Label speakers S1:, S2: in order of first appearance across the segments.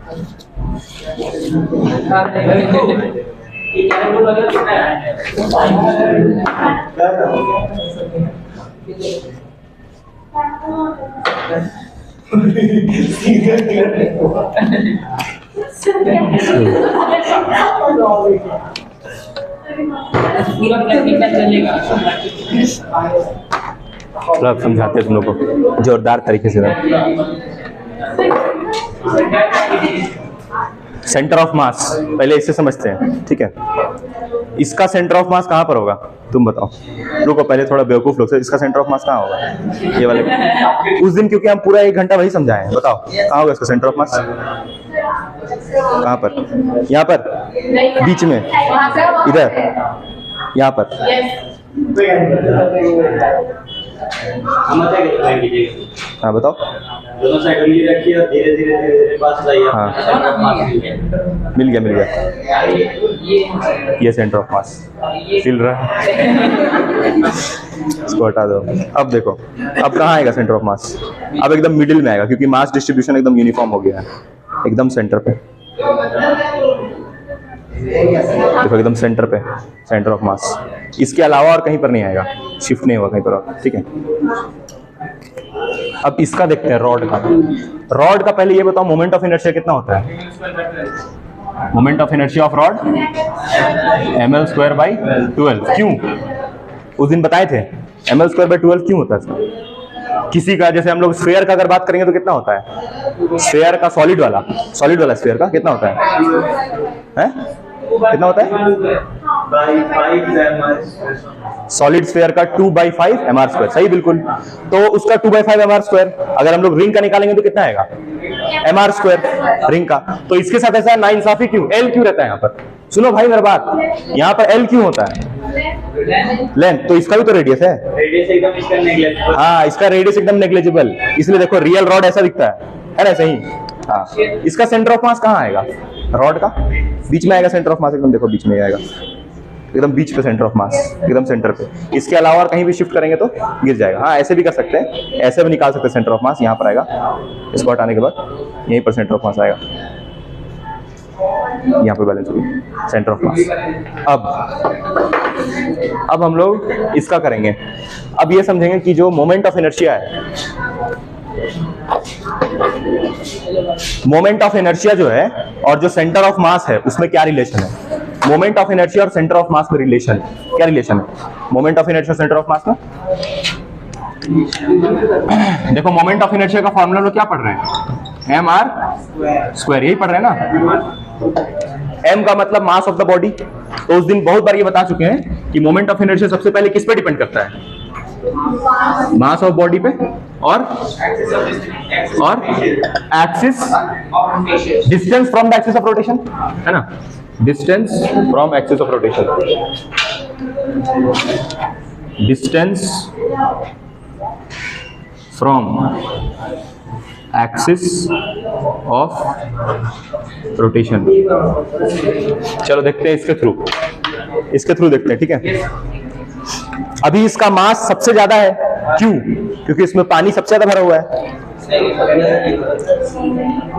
S1: आप समझाते हैं तुम लोग को जोरदार तरीके से। सेंटर ऑफ मास पहले इससे समझते हैं, ठीक है। इसका सेंटर ऑफ मास कहाँ पर होगा तुम बताओ। रुको पहले थोड़ा बेवकूफ लोग से, इसका सेंटर ऑफ मास कहाँ होगा ये वाले उस दिन, क्योंकि हम पूरा 1 घंटा वही समझाए। बताओ कहाँ होगा इसका सेंटर ऑफ मास? कहाँ पर? यहाँ पर बीच में, इधर, यहाँ पर। हाँ बताओ।
S2: दोनों साइड उंगली रखिए और धीरे धीरे पास लाइए।
S1: हाँ मिल गया। ये सेंटर ऑफ मास हिल रहा है। इसको हटा दो। अब देखो अब कहाँ आएगा सेंटर ऑफ मास? अब एकदम मिडिल में आएगा, क्योंकि मास डिस्ट्रीब्यूशन एकदम यूनिफॉर्म हो गया है, एकदम सेंटर पे। देखो एकदम सेंटर पे सेंटर ऑफ मास। इसके अलावा और कहीं पर नहीं आएगा, शिफ्ट नहीं होगा कहीं पर और, ठीक है। अब इसका देखते हैं रॉड का। रॉड का पहले ये बताओ मोमेंट ऑफ इनर्शिया कितना होता है? Moment of inertia of rod ml²/12। क्यों? उस दिन बताए थे ml²/12 क्यों होता है इसका? किसी का जैसे हम लोग स्फीयर का अगर बात करेंगे तो कितना होता है? स्फीयर का सॉलिड वाला स्फीयर का कितना होता है? कितना होता है? सॉलिड स्फीयर का 2/5 mr²। सही बिल्कुल। तो उसका 2/5 mr²। अगर हम लोग रिंग का निकालेंगे तो कितना आएगा? mr² रिंग का। तो इसके साथ ऐसा नाइंसाफी क्यों? L क्यों रहता है यहाँ पर? सुनो भाई मेरी बात, यहाँ पर L क्यों होता है? लेंथ। तो इसका भी तो रेडियस है।
S2: रेडियस एकदम इसका नेग्लिजिबल।
S1: हाँ इसका रेडियस एकदम नेग्लिजिबल, इसलिए देखो रियल रॉड ऐसा दिखता है ना? सही। हाँ इसका सेंटर ऑफ मास कहाँ आएगा? रॉड का बीच में आएगा सेंटर ऑफ मास, एकदम देखो बीच में आएगा, एकदम बीच पे सेंटर ऑफ मास, एकदम सेंटर पे। इसके अलावा और कहीं भी शिफ्ट करेंगे तो गिर जाएगा। हाँ ऐसे भी कर सकते हैं, ऐसे भी निकाल सकते हैं सेंटर ऑफ मास। यहाँ पर आएगा, इसको हटाने के बाद यहीं पर सेंटर ऑफ मास आएगा, यहाँ पर बैलेंस होगी सेंटर ऑफ मास। अब हम लोग इसका करेंगे। अब ये समझेंगे कि जो मोमेंट ऑफ इनर्शिया है, मोमेंट ऑफ इनर्शिया जो है और जो सेंटर ऑफ मास है उसमें क्या रिलेशन है। मोमेंट ऑफ इनर्शिया और सेंटर ऑफ मास में रिलेशन क्या रिलेशन है? Moment of inertia centre of mass में देखो, मोमेंट ऑफ इनर्शिया का फॉर्मूला लोग क्या पढ़ रहे हैं? mr²। यही पढ़ रहे हैं ना? m का मतलब मास ऑफ द बॉडी। तो उस दिन बहुत बार ये बता चुके हैं कि मोमेंट ऑफ इनर्शिया सबसे पहले किस पे डिपेंड करता है? मास ऑफ बॉडी पे और axis, distance from the axis of rotation, है ना? Distance from axis of rotation, distance from axis of rotation. चलो देखते हैं इसके थ्रू देखते हैं, ठीक है। अभी इसका मास सबसे ज्यादा है, क्यों? क्योंकि इसमें पानी सबसे ज्यादा भरा हुआ है,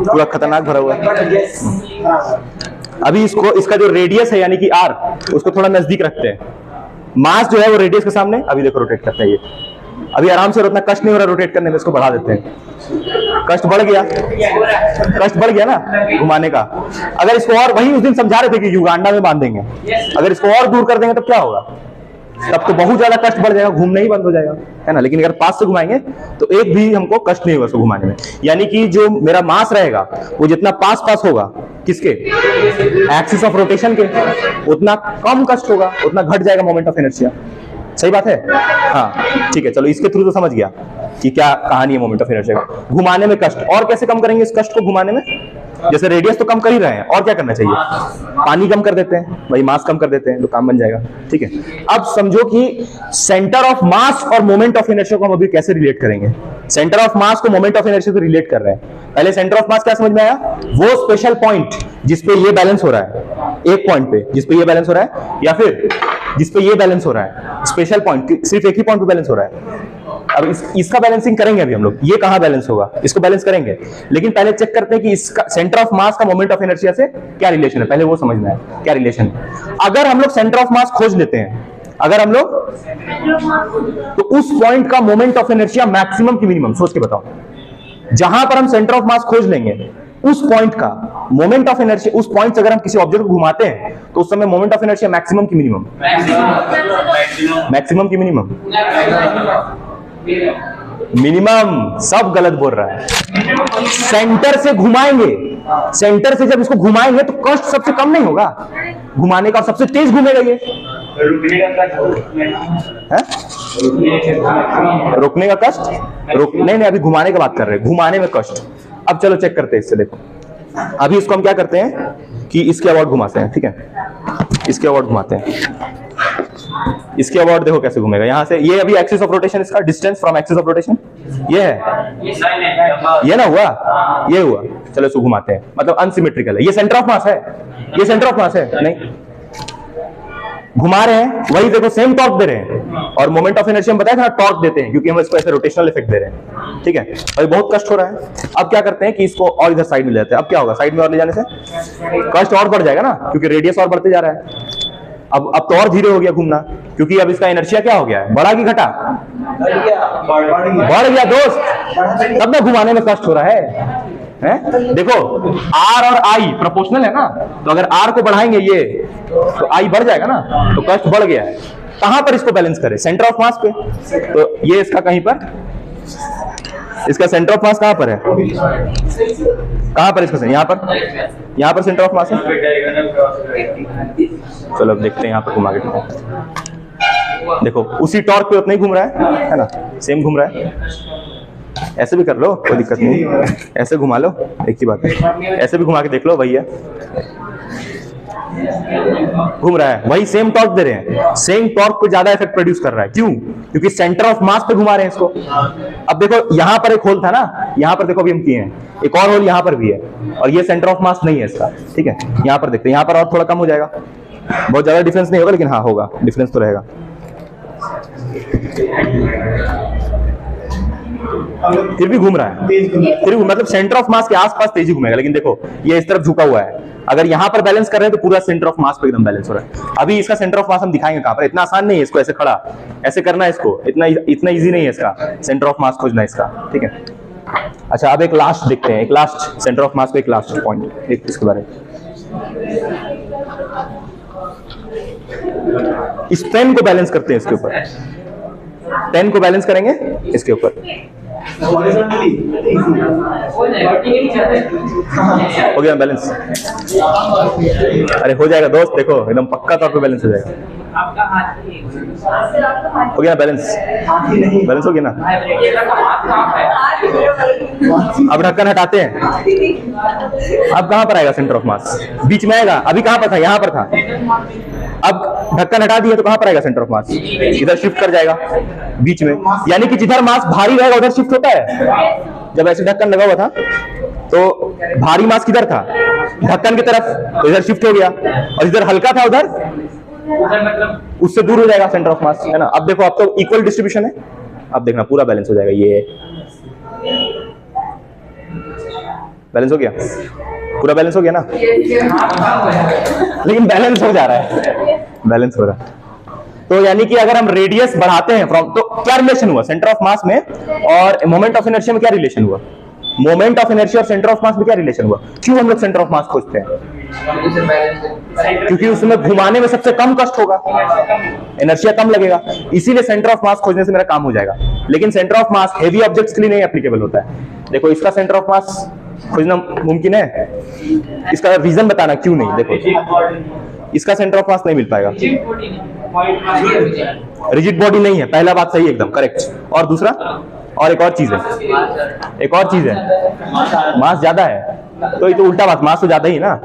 S1: पूरा खतरनाक भरा हुआ है। अभी इसका जो रेडियस है यानी कि r, उसको थोड़ा नजदीक रखते हैं। मास जो है वो रेडियस के सामने, अभी देखो रोटेट करता है ये, अभी आराम से, उतना कष्ट नहीं हो रहा रोटेट करने में। इसको बढ़ा देते हैं, कष्ट बढ़ गया ना घुमाने का। अगर इसको और, वही उस दिन समझा रहे थे कि युगांडा में बांधेंगे, अगर इसको और दूर कर देंगे तो क्या होगा? तब तो बहुत ज्यादा कष्ट बढ़ जाएगा, घूमना ही बंद हो जाएगा, है ना? लेकिन अगर पास से घुमाएंगे तो एक भी हमको कष्ट नहीं होगा उसको घुमाने में। यानी कि जो मेरा मास रहेगा वो जितना पास होगा किसके? एक्सिस ऑफ रोटेशन के, उतना कम कष्ट होगा, उतना घट जाएगा मोमेंट ऑफ इनर्शिया। सही बात है? हाँ ठीक है। चलो इसके थ्रू तो समझ गया कि क्या कहानी है मोमेंट ऑफ इनर्शिया का। घुमाने में कष्ट, और कैसे कम करेंगे इस कष्ट को घुमाने में? जैसे रेडियस तो कम कर ही रहे हैं, और क्या करना चाहिए? पानी कम कर देते हैं, वही मास कम कर देते हैं तो काम बन जाएगा, ठीक है। अब समझो कि सेंटर ऑफ मास और मोमेंट ऑफ इनर्शिया को हम अभी कैसे रिलेट करेंगे। सेंटर ऑफ मास को मोमेंट ऑफ इनर्शिया से रिलेट कर रहे हैं। पहले सेंटर ऑफ मास क्या समझ में आया? वो स्पेशल पॉइंट जिसपे ये बैलेंस हो रहा है, एक पॉइंट पे जिसपे ये बैलेंस हो रहा है, या फिर जिसपे ये बैलेंस हो रहा है। स्पेशल पॉइंट सिर्फ एक ही पॉइंट पे बैलेंस हो रहा है, अब इसका बैलेंसिंग करेंगे अभी हम लोग, ये कहां बैलेंस होगा, इसको बैलेंस करेंगे, लेकिन पहले चेक करते हैं कि इसका सेंटर ऑफ मास का मोमेंट ऑफ इनर्शिया से क्या रिलेशन है, पहले वो समझना है क्या रिलेशन है। अगर हम लोग सेंटर ऑफ मास खोज लेते हैं, अगर हम लोग, तो उस पॉइंट का मोमेंट ऑफ इनर्शिया मैक्सिमम की मिनिमम, सोच के बताओ, जहां पर हम सेंटर ऑफ मास खोज लेंगे उस पॉइंट का मोमेंट ऑफ इनर्शिया, उस पॉइंट से अगर हम किसी ऑब्जेक्ट को घुमाते हैं तो उस समय मोमेंट ऑफ इनर्शिया मैक्सिमम की मिनिमम, मैक्सिमम की मिनिमम, मिनिमम, सब गलत बोल रहा है। सेंटर से घुमाएंगे, सेंटर से जब इसको घुमाएंगे तो कष्ट सबसे कम नहीं होगा घुमाने का, और सबसे तेज घूमेगा ये। रुकने का कष्ट, नहीं अभी घुमाने की बात कर रहे हैं, घुमाने में कष्ट। अब चलो चेक करते हैं इससे, देखो अभी इसको हम क्या करते हैं कि इसके अबाउट घुमाते हैं, ठीक है, इसके अबाउट घुमाते हैं, इसके अबाउट देखो कैसे घूमेगा यहां से, ये अभी एक्सिस ऑफ रोटेशन, इसका distance from axis of rotation ये है, ये ना हुआ, ये हुआ, चलो इसको घुमाते हैं, मतलब अनसिमेट्रिकल है, ये सेंटर ऑफ मास है, ये सेंटर ऑफ मास है, नहीं घुमा रहे हैं, वही देखो सेम टॉर्क दे रहे हैं, और मोमेंट ऑफ इनर्शिया हम बताया था टॉर्क देते हैं क्योंकि हम इसको ऐसे रोटेशनल इफेक्ट दे रहे हैं, ठीक है, अभी बहुत कष्ट हो रहा है। अब क्या करते हैं कि इसको और इधर साइड में ले जाते हैं, अब क्या होगा, साइड में और ले जाने से कष्ट और बढ़ जाएगा ना, क्योंकि रेडियस और बढ़ते जा रहा है। अब तो और धीरे हो गया घूमना, क्योंकि अब इसका इनर्शिया क्या हो गया है, बढ़ा कि घटा, बढ़ गया दोस्त, तब ना घुमाने में कष्ट हो रहा है। देखो R और I प्रोपोर्शनल है ना, तो अगर R को बढ़ाएंगे ये तो I बढ़ जाएगा ना, तो कष्ट बढ़ गया है। कहां पर इसको बैलेंस करें, सेंटर ऑफ मास पे, तो ये इसका कहीं पर, इसका सेंटर ऑफ मास कहां पर है, कहां पर इसका, यहां पर सेंटर ऑफ मास है। चलो अब देखते हैं यहां पर घुमा के, देखो उसी टॉर्क पे उतना ही घूम रहा है ना, सेम घूम रहा है। ऐसे भी कर लो, कोई दिक्कत नहीं, ऐसे घुमा लो, एक ही बात है, ऐसे भी घुमा के देख लो, वही है, घूम रहा है, वही सेम टॉर्क दे रहे हैं, सेम टॉर्क पे ज्यादा इफेक्ट प्रोड्यूस कर रहा है, क्यों, क्योंकि सेंटर ऑफ मास पे घुमा रहे हैं इसको। अब देखो यहां पर एक होल था ना, यहां पर देखो अभी हम किए हैं, एक और होल यहां पर भी है, और ये सेंटर ऑफ मास नहीं है इसका, ठीक है, यहां पर देखते हैं, यहां पर और थोड़ा कम हो जाएगा, बहुत ज्यादा डिफरेंस नहीं होगा, लेकिन हाँ होगा, डिफरेंस तो रहेगा। फिर भी घूम रहा है, फिर मतलब सेंटर ऑफ मास के आसपास तेजी घूमेगा, लेकिन देखो ये इस तरफ झुका हुआ है, अगर यहां पर बैलेंस कर रहे हैं तो पूरा सेंटर ऑफ मास पे एकदम बैलेंस हो रहा है। अभी इसका सेंटर ऑफ मास हम दिखाएंगे कहां पर, इतना आसान नहीं है इसको ऐसे खड़ा ऐसे करना है, इसको इतना इजी नहीं है इसका सेंटर ऑफ मास खोजना इसका, ठीक है। अच्छा अब एक लास्ट देखते हैं, एक लास्ट सेंटर ऑफ मास पे एक लास्ट पॉइंट एक इसके बारे में, इस पेन को बैलेंस करते हैं इसके ऊपर, पेन को बैलेंस करेंगे इसके ऊपर, हो गया बैलेंस, अरे हो जाएगा दोस्त, देखो एकदम पक्का तौर पे बैलेंस हो जाएगा, हो गया बैलेंस, बैलेंस हो गया ना। अब ढक्कन हटाते हैं, अब कहां पर आएगा सेंटर ऑफ मास, बीच में आएगा, अभी कहां पर था, यहां पर था, अब ढक्कन हटा दिया तो कहां पर आएगा सेंटर ऑफ मास, इधर शिफ्ट कर जाएगा बीच में, यानी कि जिधर मास भारी रहेगा उधर शिफ्ट होता है। जब ऐसे ढक्कन लगा हुआ था तो भारी मास किधर था, ढक्कन की तरफ, तो इधर शिफ्ट हो गया, और इधर हल्का था उधर उससे दूर हो जाएगा सेंटर ऑफ मास, है ना। अब देखो अब तो इक्वल डिस्ट्रीब्यूशन है, अब देखना पूरा बैलेंस हो जाएगा, ये बैलेंस हो गया, पूरा बैलेंस हो गया ना, लेकिन बैलेंस हो जा रहा है, बैलेंस हो रहा है। तो यानी कि अगर हम रेडियस बढ़ाते हैं फ्रॉम, तो क्या रिलेशन हुआ सेंटर ऑफ मास में और मोमेंट ऑफ इनर्शिया में, क्या रिलेशन हुआ, मोमेंट ऑफ इनर्शिया और सेंटर ऑफ मास में क्या रिलेशन हुआ, क्यों हम लोग सेंटर ऑफ मास खोजते हैं, क्योंकि उसमें घुमाने में सबसे कम कष्ट होगा, इनर्शिया कम लगेगा, इसीलिए सेंटर ऑफ मास खोजने से मेरा काम हो जाएगा। लेकिन centre of mass heavy objects के लिए नहीं एप्लीकेबल होता है। देखो इसका सेंटर ऑफ मास खोजना मुमकिन है, इसका रीजन बताना क्यों नहीं, देखो इसका सेंटर ऑफ मास नहीं मिल पाएगा, रिजिड बॉडी नहीं है, पहला बात सही एकदम करेक्ट, और दूसरा और एक और चीज है, एक और चीज है, मास ज्यादा है, तो ये तो उल्टा बात, मास तो ज्यादा ही ना,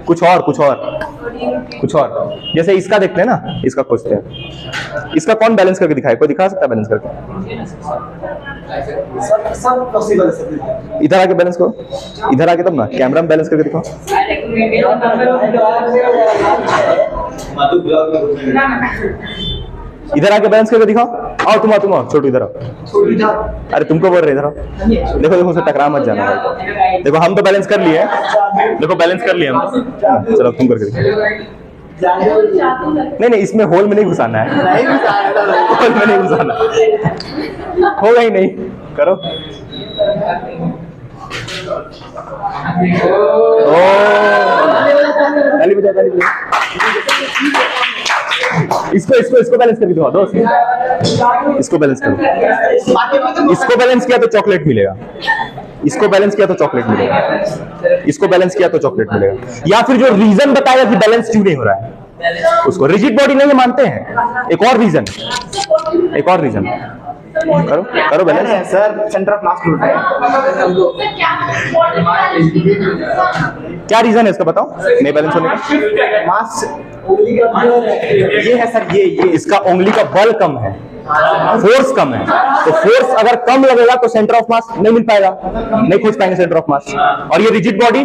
S1: कुछ और जैसे इसका देखते हैं ना, इसका खोजते हैं, इसका कौन बैलेंस करके दिखाए, कोई दिखा सकता है बैलेंस करके, सब पॉसिबल है, इधर आके बैलेंस करो, इधर आके तब ना कैमरा में बैलेंस करके दिखाओ, इधर आके बैलेंस करके दिखाओ, आओ तुम आओ छोटू इधर आओ। अरे तुमको बोल रहे इधर आओ। देखो देखो उसे टकरा मत जाना भाई। देखो हम तो बैलेंस कर लिए हैं, देखो बैलेंस कर लिए हम तो। चलो तुम करके नहीं इसमें होल में नहीं घुसाना है, होल में नहीं घुसाना, होगा ही नहीं। करो ओ ताली बजा ताली बजा। इसको बैलेंस करके दो दोस्त, इसको बैलेंस करो। इसको बैलेंस किया तो चॉकलेट मिलेगा, इसको बैलेंस किया तो चॉकलेट मिलेगा, इसको बैलेंस किया तो चॉकलेट मिलेगा। या फिर जो रीजन बताएगा कि बैलेंस क्यों नहीं हो रहा है, उसको रिजिड बॉडी नहीं मानते हैं। एक और रीजन करो करो balance.
S3: Sir centre of mass टूट रहा है।
S1: क्या रीजन है इसका बताओ नहीं बैलेंस होने का?
S3: मास ये है सर, ये
S1: इसका उंगली का बल कम है, फोर्स कम है। तो फोर्स अगर कम लगेगा तो सेंटर ऑफ मास नहीं मिल पाएगा, नहीं खोज पाएंगे सेंटर ऑफ मास। और ये रिजिड बॉडी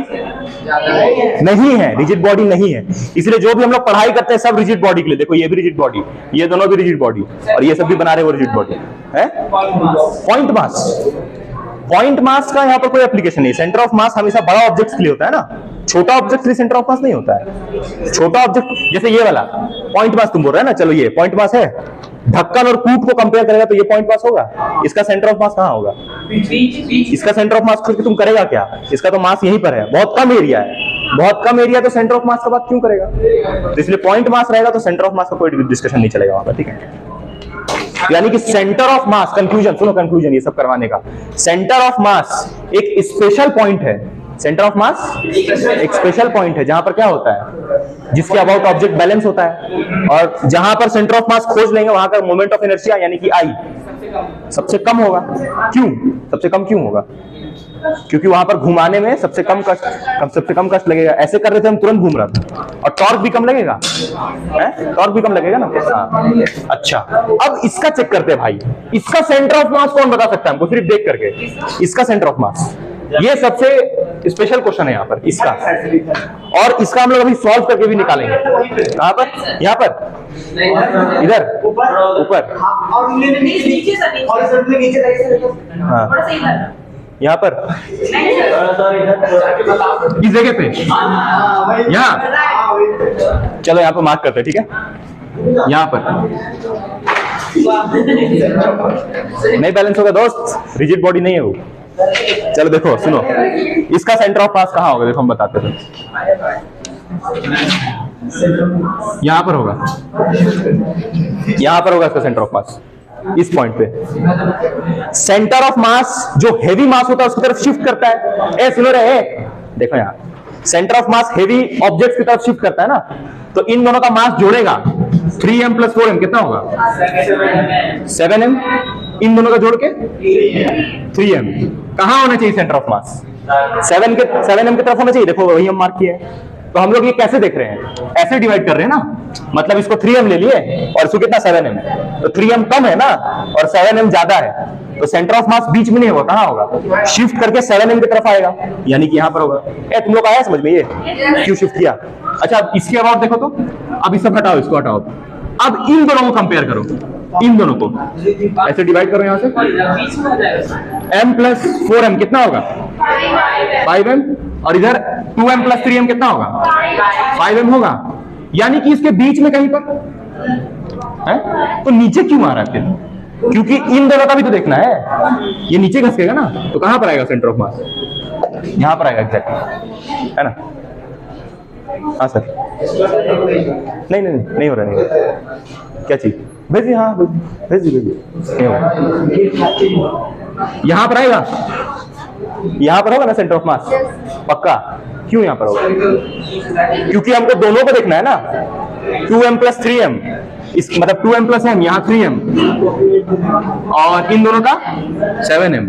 S1: नहीं है, रिजिड बॉडी नहीं है। इसलिए जो भी हम लोग पढ़ाई करते हैं सब रिजिड बॉडी के लिए। देखो ये भी रिजिड बॉडी, ये दोनों भी रिजिड बॉडी, और ये सब भी बना रहे वो रिजिड बॉडी है। पॉइंट मास का यहाँ पर कोई एप्लीकेशन नहीं। सेंटर ऑफ मास हमेशा बड़ा ऑब्जेक्ट के लिए होता है ना, छोटा ऑब्जेक्ट के लिए सेंटर ऑफ मास नहीं होता है। छोटा ऑब्जेक्ट जैसे ये वाला पॉइंट मास तुम बोल रहे हैं ना, चलो ये पॉइंट मास है। ढक्कन और कूट को कंपेयर करेगा तो ये पॉइंट मास होगा, इसका सेंटर ऑफ मास कहाँ होगा? इसका सेंटर ऑफ मास खोज के तुम करेगा क्या? इसका तो मास यहीं पर है, बहुत कम एरिया है, बहुत कम एरिया, तो सेंटर ऑफ मास का बात क्यों करेगा? तो इसलिए पॉइंट मास रहेगा तो सेंटर ऑफ मास का कोई डिस्कशन नहीं चलेगा वहां पर, ठीक है। यानी कि सेंटर ऑफ मास, कंक्लूजन सुनो, कंक्लूजन ये सब करवाने का, सेंटर ऑफ मास एक स्पेशल पॉइंट है। सेंटर ऑफ मास एक स्पेशल पॉइंट है जहां पर क्या होता है, जिसके अबाउट ऑब्जेक्ट बैलेंस होता है। और जहां पर सेंटर ऑफ मास खोज लेंगे वहां का मोमेंट ऑफ इनर्शिया यानी कि आई सबसे कम होगा। क्यों सबसे कम क्यों होगा? क्योंकि वहां पर घुमाने में सबसे कम कष्ट लगेगा। ऐसे कर रहे थे हम, तुरंत घूम रहा था, और टॉर्क भी कम लगेगा, टॉर्क भी कम लगेगा ना। हाँ। अच्छा अब इसका चेक करते हैं भाई, इसका सेंटर ऑफ मास कौन बता सकता है हमको सिर्फ देख करके? इसका सेंटर ऑफ मास, ये सबसे स्पेशल क्वेश्चन है यहाँ पर इसका, और इसका हम लोग अभी सॉल्व करके भी निकालेंगे। कहाँ पर? यहाँ पर, इधर ऊपर, हाँ यहाँ पर, इस जगह पे, यहाँ चलो यहाँ पर मार्क करते हैं, ठीक है। यहाँ पर नहीं बैलेंस होगा दोस्त, रिजिड बॉडी नहीं है वो। चलो देखो सुनो, इसका सेंटर ऑफ मास कहाँ होगा? देखो हम बताते हैं, यहां पर होगा, यहां पर होगा इसका सेंटर ऑफ मास, इस पॉइंट पे। सेंटर ऑफ मास जो हेवी मास होता है उसकी तरफ शिफ्ट करता है। ए सुनो रे, देखो यहाँ centre of mass heavy object की तरफ शिफ्ट करता है ना, तो इन दोनों का मास जोड़ेगा 3m + 4m कितना होगा? 7m। इन दोनों का जोड़ के 3m। कहां होना चाहिए सेंटर ऑफ मास? 7m की तरफ होना चाहिए। देखो वही हम मार्क किए हैं। तो हम लोग ये कैसे देख रहे हैं? ऐसे डिवाइड कर रहे हैं ना, मतलब इसको 3m ले लिए और इसको कितना 7m, तो 3m कम है ना और 7m ज्यादा है, तो सेंटर ऑफ मास बीच में नहीं होगा, कहां होगा? शिफ्ट करके 7m की तरफ आएगा, यानी कि यहां पर होगा। तुम लोग आया समझ में ये क्यों शिफ्ट किया? अच्छा अब इसके अबाउट देखो तो, अब इस सब हटाओ, इसको हटाओ, अब इन दोनों को कंपेयर करो, इन दोनों को ऐसे डिवाइड करो, यहां से m + 4m कितना होगा? 5m, और इधर 2m + 3m कितना होगा? 5m होगा। यानी कि इसके बीच में कहीं पर है, तो नीचे क्यों आ रहा है फिर? क्योंकि इन दोनों का भी तो देखना है, ये नीचे घसकेगा ना, तो कहां पर आएगा सेंटर ऑफ मास? यहां पर आएगा एग्जैक्टली, है ना? हाँ सर, नहीं हो रहा, नहीं हो रहा। क्या चीज? भेजिए, हाँ भेजिए, नहीं हो रहा। यहां पर आएगा, यहां पर होगा ना सेंटर ऑफ मास पक्का? क्यों यहां पर होगा? क्योंकि हमको दोनों को देखना है ना, 2m + 3m, इस मतलब 2m + m, यहाँ 3m, और इन दोनों का 7m।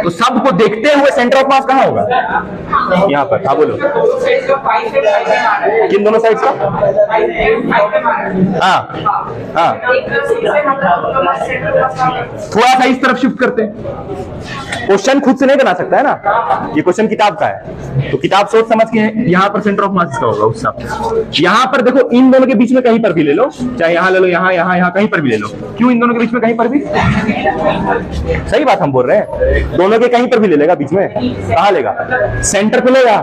S1: तो सबको देखते हुए सेंटर ऑफ मास कहाँ होगा? यहाँ पर। हाँ बोलो, किन दोनों साइड का? हाँ हाँ, थोड़ा सा इस तरफ शिफ्ट करते हैं। क्वेश्चन खुद से नहीं बना सकता है ना, ये क्वेश्चन किताब का है, तो किताब सोच समझ के यहाँ पर सेंटर ऑफ मास का होगा उस हिसाब से। यहाँ पर देखो इन दोनों के बीच में कहीं पर भी ले लो, चाहे यहाँ यहाँ ले लो, यहाँ यहाँ यहाँ कहीं पर भी ले लो। क्यों इन दोनों के बीच में कहीं पर भी? सही बात हम बोल रहे हैं, दोनों के कहीं पर भी ले लेगा, बीच में कहाँ लेगा? सेंटर पे लेगा,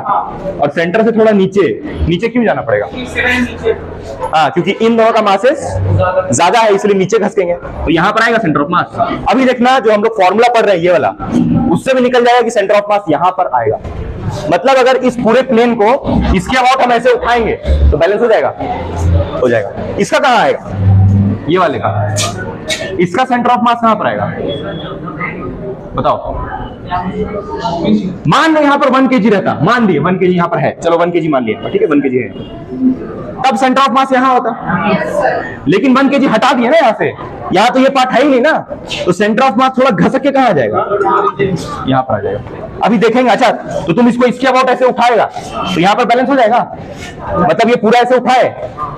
S1: और सेंटर से थोड़ा नीचे। नीचे क्यों जाना पड़ेगा? हाँ, क्योंकि इन दोनों का मासेस ज्यादा है, इसलिए नीचे खसकेंगे, तो यहाँ पर आएगा सेंटर ऑफ मास। अभी देखना, जो हम लोग फॉर्मूला पढ़ रहे हैं ये वाला, उससे भी निकल जाएगा कि सेंटर ऑफ मास यहाँ पर आएगा। मतलब अगर इस पूरे प्लेन को इसके अबाउट हम ऐसे उठाएंगे तो बैलेंस हो जाएगा, हो जाएगा। इसका कहाँ आएगा? ये वाले का। इसका सेंटर ऑफ मास कहाँ पर आएगा बताओ? मान लो यहाँ पर 1 kg रहता, मान लिए 1 kg यहाँ पर है, चलो 1 kg मान लिया, ठीक है 1 kg है, तब सेंटर ऑफ मास यहाँ होता। लेकिन 1 kg हटा दिया ना यहाँ से, यहाँ तो ये पार्ट है ही नहीं ना, तो सेंटर ऑफ मास थोड़ा घसक के कहाँ आ जाएगा? यहाँ पर आ जाएगा। अभी देखेंगे, अच्छा तो तुम इसको इसके अबाउट ऐसे उठाएगा तो यहाँ पर बैलेंस हो जाएगा। मतलब ये पूरा ऐसे उठाए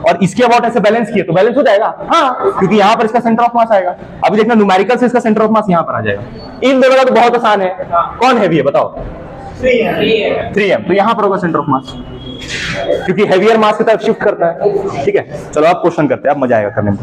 S1: और इसके अबाउट ऐसे बैलेंस किए तो बैलेंस हो जाएगा। हाँ, क्योंकि यहाँ पर इसका सेंटर ऑफ मास आएगा। अभी देखना, न्यूमेरिकल से इसका सेंटर ऑफ मास यहाँ पर आ जाएगा। इन दोनों का तो बहुत आसान है। कौन हैवी है बताओ? 3m। तो यहाँ पर होगा सेंटर ऑफ मास, क्योंकि हैवियर मास की तरफ शिफ्ट करता है। ठीक है, चलो आप क्वेश्चन करते हैं, अब मजा आएगा करने में।